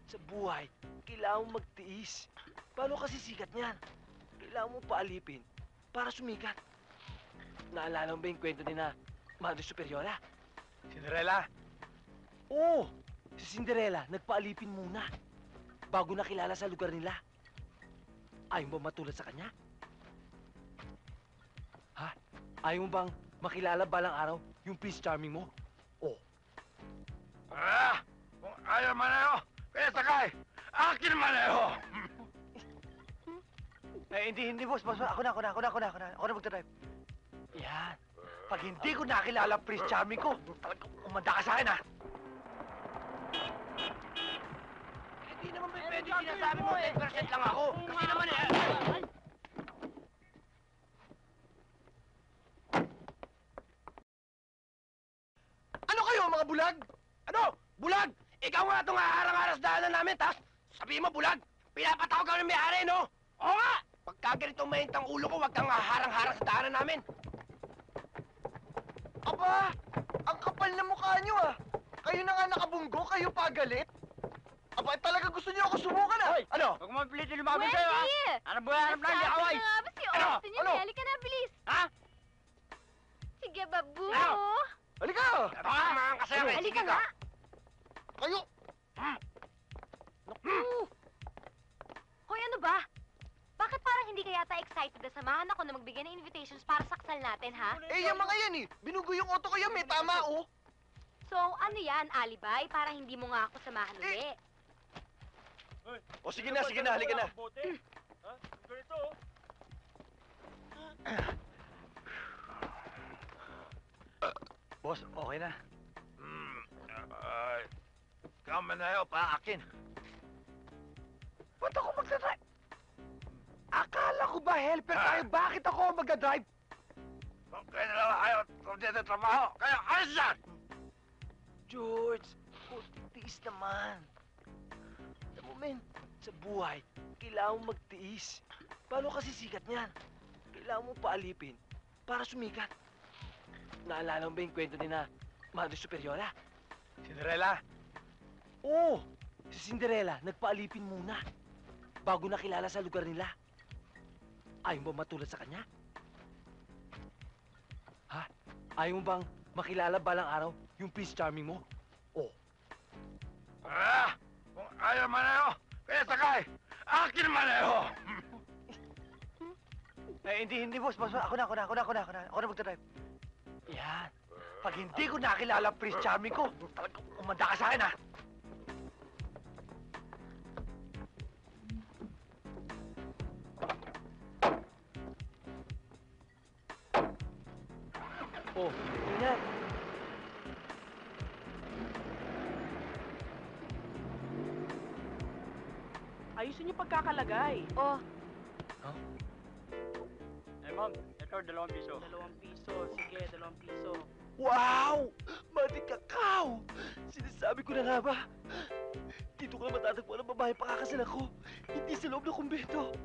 Sa buhay, kailangan mong magtiis. Paano kasi sikat niyan? Kailangan mong paalipin para sumikat. Naalala mo ba yung kwento ni na Madre Superiora? Cinderella? Oo! Si Cinderella, nagpaalipin muna bago nakilala sa lugar nila. Ayaw mo ba matulad sa kanya? Ha? Ayaw mo bang makilala balang araw yung Prince Charming mo? Oh. Kung ayaw maneho, kaya sakay! Akin maneho! Hindi, boss. Ako na magdadrive. Yan. Pag hindi ko nakilala ang Prince Charming ko, talagang umanda ka sa akin, ha? Hindi naman pwede sinasabi mo, 10% lang ako. Kasi naman, Ano kayo, mga bulag? Ano? Bulag? Ikaw nga itong haharang-haras daanan namin, tas sabihin mo, bulag? Pinapatawag ka ng may-ari, no? Oo nga! Pagka ganitong mahintang ulo ko, huwag kang haharang-harang sa daanan namin. Aba! Ang kapal na mukha niyo ah! Kayo na nga nakabunggo, kayo pa galit? Aba, talaga gusto niyo ako subukan ah! Hoy! Ano? Huwag mo pilitin lumabas Wendy! sa'yo, ha? Ano ba yan? Hindi ako, ay! Nasabi na nga ba si Ano? Austin yun? Ano? Halika na, bilis! Ha? Sige, babu! Ano? Halika! Tama ang kasama. Halika nga! Kayo! Hoy, ano ba? Bakit parang hindi ka yata excited na samahan ako na magbigay ng invitations para sa kasal natin, ha? Eh, yung mga yan eh! Binugo yung auto kayo, may tama oh! So, ano yan, alibay? Para hindi mo nga ako samahan uli. O sige na, halika na! Boss, okay na. Ikaw maneho, pa akin. Ba't ako magdadrive? Akala ko ba helper tayo? Bakit ako magdadrive? Okay na lang kayo kung dito trabaho. Kaya ayos yan! George, tiis naman. Alam mo, men, sa buhay, kailangan mong magtiis. Paano kasi sikat niyan? Kailangan mong paalipin para sumikat. Naalala mo ba yung kwento ni na Madre Superiora? Cinderella? Oo! Si Cinderella, nagpaalipin muna bago nakilala sa lugar nila. Ayaw mo ba matulad sa kanya? Ha? Ayaw mo bang makilala balang araw yung Prince Charming mo? Oh. Kung ayaw maneho, kaya sakay! Akin maneho! Hindi, boss. Ako na magdadrive. Yan. Pag hindi ko nakilala ang Prince Charming ko, talagang umanda ka sa akin, ha? Oh, ingat. Ayusin niyo pagkakalagay. Oh, Ma'am, ito, 2 piso. 2 piso. Sige, 2 piso. Wow! Mati kakao! Sinasabi ko na nga ba? Dito ko na matatagpuan ang babae pakakasal ako. Hindi sa loob ng kumbento.